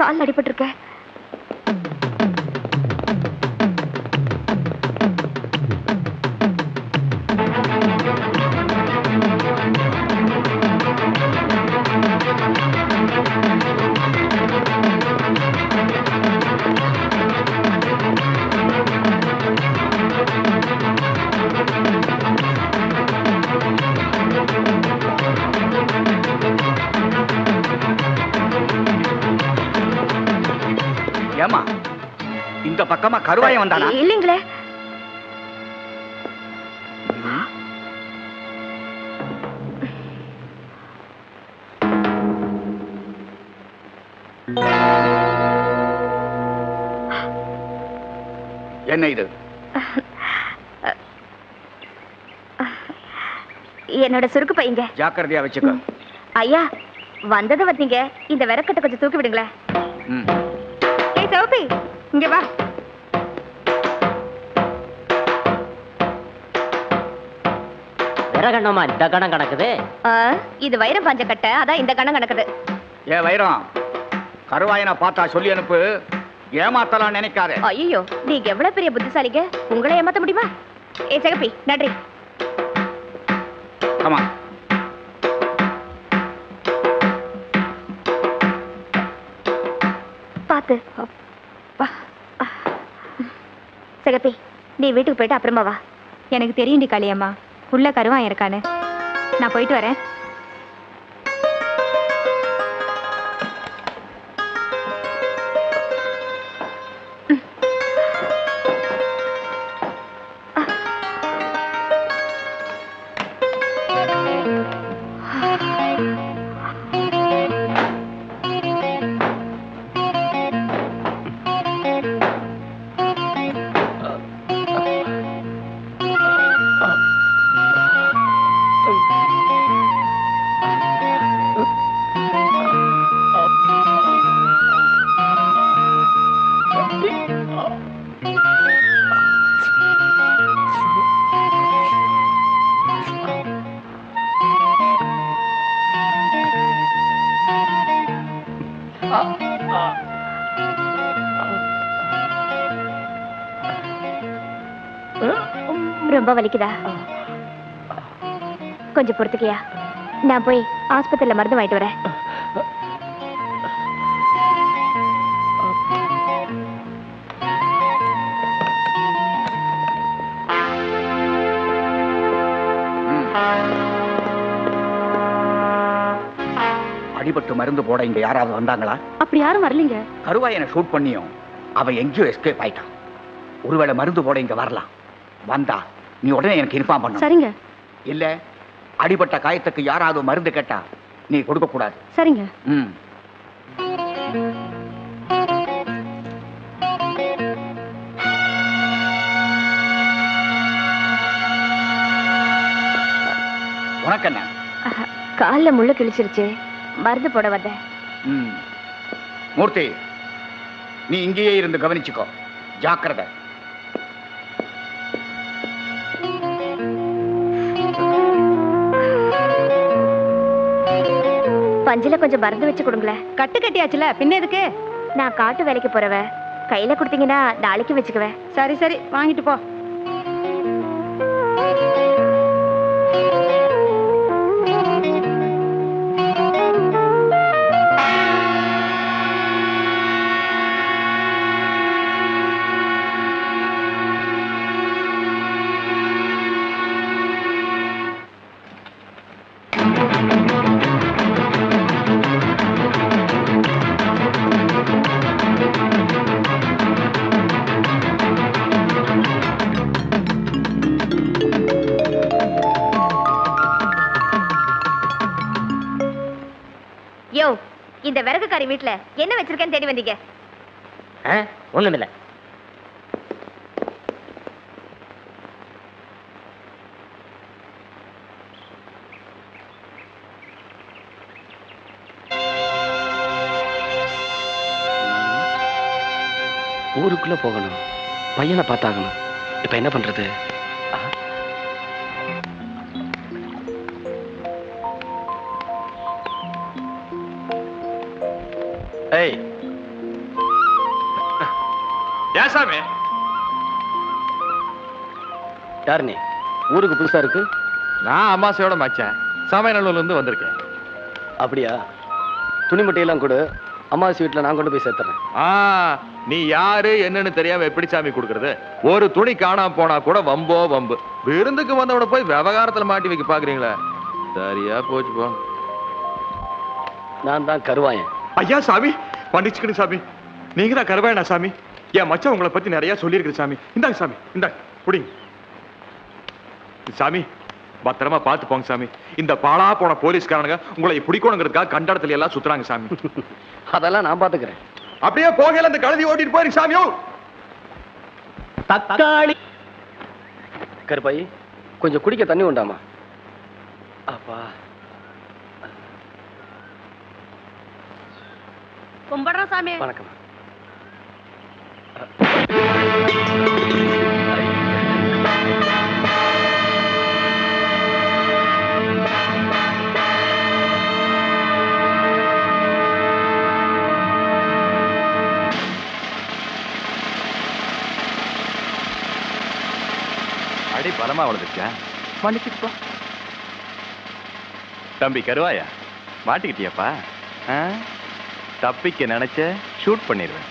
கால் அடிபட்டு இருக்க. ஏமா இந்த பக்கமா கருவாயம் வந்தானா? இல்லீங்களே. என்ன இது? என்னோட சுருக்கு பையங்க. ஜாக்கிரதையா வச்சுக்க. ஐயா வந்தது வந்தீங்க, இந்த விறக்கட்டை கொஞ்சம் தூக்கி விடுங்களேன். ஏய் சௌபி, இங்க வா. விறகண்ணமா இந்த கணம் கிடக்குது. இது வைரம் பாஞ்ச கட்டை, அதான் இந்த கணம் கிடக்குது. ஏ வைரம், கருவாயனை பார்த்தா சொல்லி அனுப்பு, ஏமாத்தலாம் நினைக்காத. ஐயோ, நீங்க எவ்வளவு பெரிய புத்திசாலிங்க, உங்களை ஏமாத்த முடியுமா? ஏ சிகப்பி, நன்றி. ஆமா பாத்து. சிகப்பி, நீ வீட்டுக்கு போயிட்டு அப்புறமா வா. எனக்கு தெரியும் காளியம்மா, உள்ள கருவான் இருக்கானு. நான் போயிட்டு வரேன். ரொம்ப வலிக்குதா? கொஞ்சம் பொறுத்துக்கியா, நான் போய் ஆஸ்பத்திரியில மருந்து வாங்கிட்டு வரேன். அடிபட்டு மருந்து போட இங்க யாராவது வந்தாங்களா? அப்படி யாரும் வரலீங்க. கருவாயனை ஷூட் பண்ணியும் அவன் எங்கேயோ எஸ்கேப் ஆயிட்டான். ஒருவேளை மருந்து போட இங்க வரலாம். வந்தா நீ உடனே எனக்கு இன்ஃபார்ம் பண்ணு. சரிங்க. இல்ல அடிபட்ட காயத்துக்கு யாராவது மருந்து கேட்டா நீ கொடுக்க கூடாது. சரிங்க. உனக்கு என்ன? கால்ல முள்ள கிழிச்சிருச்சு, மருந்து போட வந்த. மூர்த்தி, நீ இங்கேயே இருந்து கவனிச்சுக்கோ, ஜாக்கிரதை. பஞ்சில கொஞ்சம் மருந்து வச்சு கொடுங்களேன். கட்டு கட்டியாச்சுல, பின்ன எதுக்கு? நான் காட்டு வேலைக்கு போறவ, கையில கொடுத்தீங்கன்னா நாளைக்கு வச்சுக்குவேன். சரி சரி, வாங்கிட்டு போ. யோ, இந்த விறகுக்காரி வீட்டுல என்ன வச்சிருக்கேன்னு தேடி வந்தீங்க? ஒண்ணுமில்ல. ஊருக்குள்ள போகணும், பையனை பார்த்தாகணும். இப்ப என்ன பண்றது? ஏய், ஏன் சாமி? யார் நீ? ஊருக்கு புதுசா இருக்கு. நான் அம்மாசையோட மச்சான், சமையநல்லூர்ல இருந்து வந்திருக்கேன். அப்படியா? துணிமட்டையெல்லாம் கொடு, அம்மாசி வீட்டுல நான் கொண்டு போய் சேர்த்துறேன். நீ யாரு என்னன்னு தெரியாம எப்படி சாமி கொடுக்கறது? ஒரு துணி காணாம போனா கூட வம்போ வம்பு. விருந்துக்கு வந்தவன போய் விவகாரத்துல மாட்டி வைக்க பாக்குறீங்களா? சரியா போச்சு போ. நான் தான் கருவாயன். ஐயா சாமி, மன்னிச்சுக்கணும் சாமி. நீங்க தான் கருவாயனா சாமி? என் மச்சான் உங்களை பத்தி நிறைய சொல்லியிருக்கு சாமி. இந்தாங்க சாமி, இந்தாங்க புடிங்க. சாமி பத்திரமா பார்த்து போங்க சாமி. இந்த பாலா போன போலீஸ்காரனுங்க உங்களை பிடிக்கணுங்கிறதுக்காக கண்டடத்துல எல்லாம் சுத்துறாங்க சாமி. அதெல்லாம் நான் பாத்துக்கிறேன். அப்படியே போகல அந்த கழுதி ஓட்டிட்டு போயிரு சாமியோ. தக்காளி கருப்பாயி, கொஞ்சம் குடிக்க தண்ணி உண்டாமா? அப்பா கும்பிடுறோம் சாமி. வணக்கம். அடி பலமா வளர்ந்துச்சா? மன்னிச்சுப்பா. தம்பி கருவாயா, மாட்டிக்கிட்டியாப்பா? தப்பிக்க நினைச்ச ஷூட் பண்ணிடுவேன்.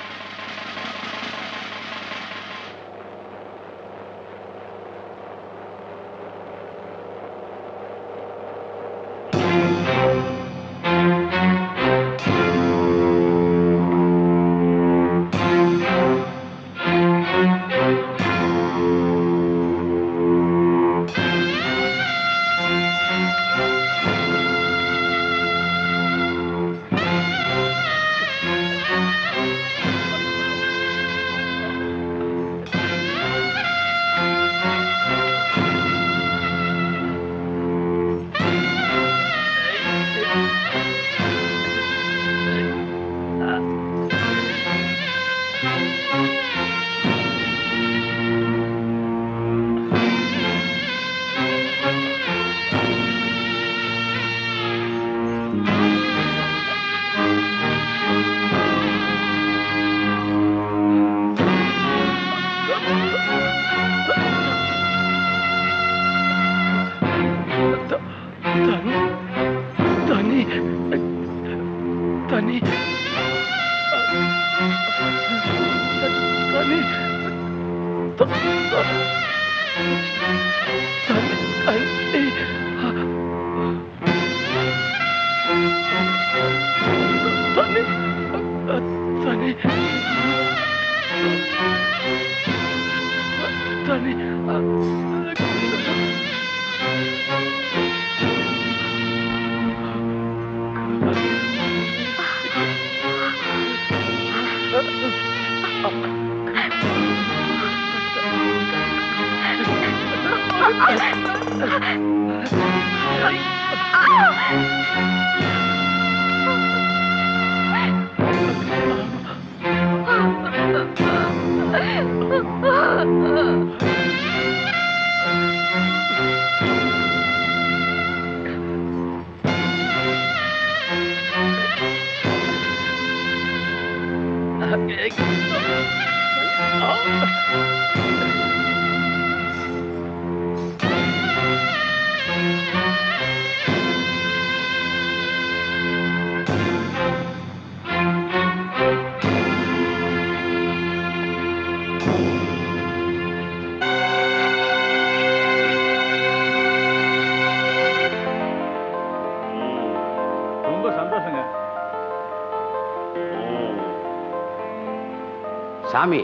சாமி,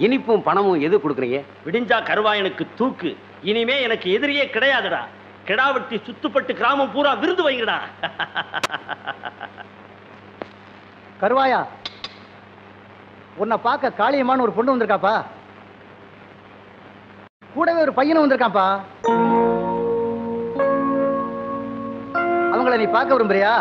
இனிப்பும் பணமும் எது கொடுக்குறீங்க? விடிஞ்சா கருவாயனுக்கு தூக்கு. இனிமே எனக்கு எதிரியே கிடையாதுடா. கிடாவட்டி சுத்துப்பட்டு கிராமம் பூரா விருது வைங்கடா. கருவாயா, உன்னை பார்க்க காளியம்மான்னு ஒரு பொண்ணு வந்திருக்காப்பா. கூடவே ஒரு பையனும் வந்திருக்காப்பா. அவங்கள நீ பார்க்க விரும்புறியா?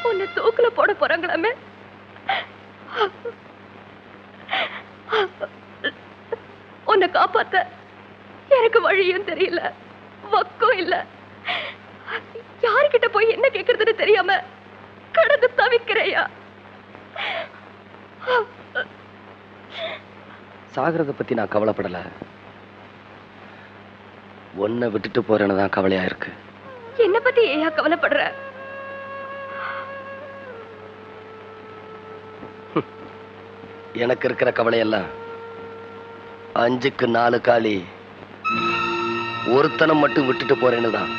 உன்னை தூக்குல போட போறாங்களாமே. உன்னை காப்பாத்த எனக்கு வழியும் தெரியல, வக்கம் இல்ல. யாருக்கிட்ட போய் என்ன கேக்குறதுன்னு தெரியாம கடந்து தவிக்கிறையா? சாகிறத பத்தி நான் கவலைப்படல, உன்னை விட்டுட்டு போறேன்னு தான் கவலையா இருக்கு. என்ன பத்தி ஏயா கவலைப்படுற? எனக்கு இருக்கிற கவலையெல்லாம் 5க்கு 4 காலி ஒருத்தனை மட்டும் விட்டுட்டு போறேன்னு தான்.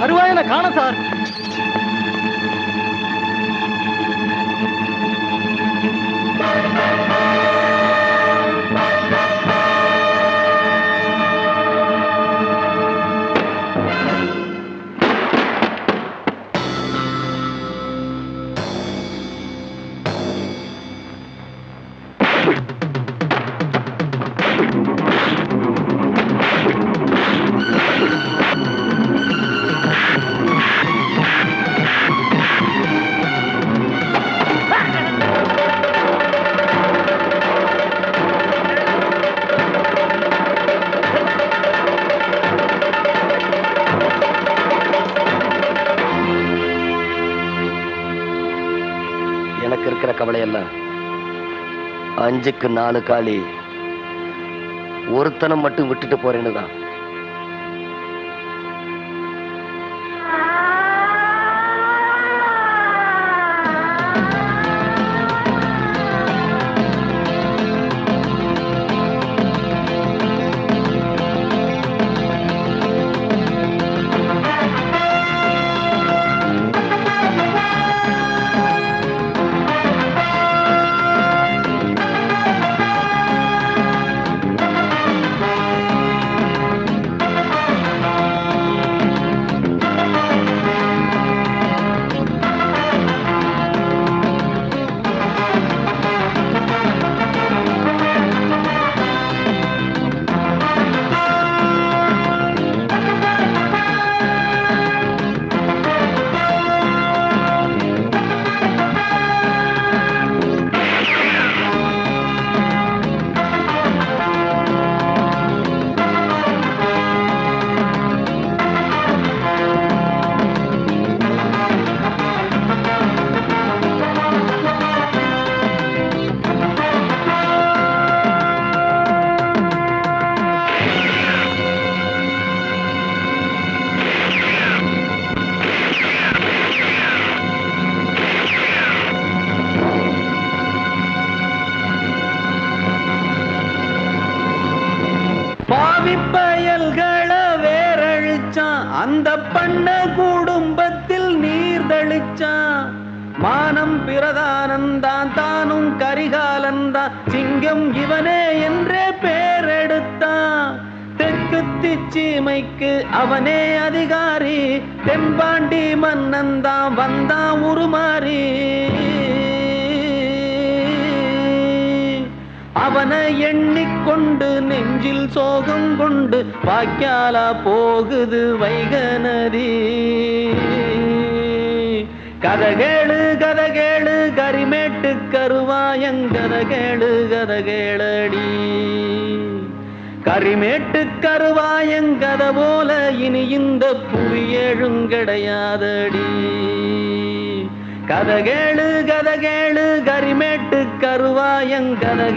கருவாயனை காணோம் சார். எனக்கு இருக்கிற கவலையெல்லாம் 5க்கு 4 காலி ஒருத்தனை மட்டும் விட்டுட்டு போறேன்னு தான். பயல்களை வேரழிச்சான், அந்த பண்ண குடும்பத்தில் நீர்தளிச்சான். மானம் பிரதானந்தான், தானும் கரிகாலந்தான், சிங்கம் இவனே என்றே பேரெடுத்தான். தெற்கு திச்சீமைக்கு அவனே அதிகாரி, தென்பாண்டி மன்னன்தான் வந்தான் உருமாறி. அவனை எண்ணிக்கொண்டு நெஞ்சில் சோகம் கொண்டு வாய்க்காலா போகுது வைகநதி. கதகேளு கதகேளு கரிமேட்டு கருவாயங்கதகேளு கதகேளடி. கரிமேட்டு கருவாயங்கத போல இனி இந்த புவி எழுங்கடையாதடி கதகேளு கரிமேட்டு கருவாயங்கத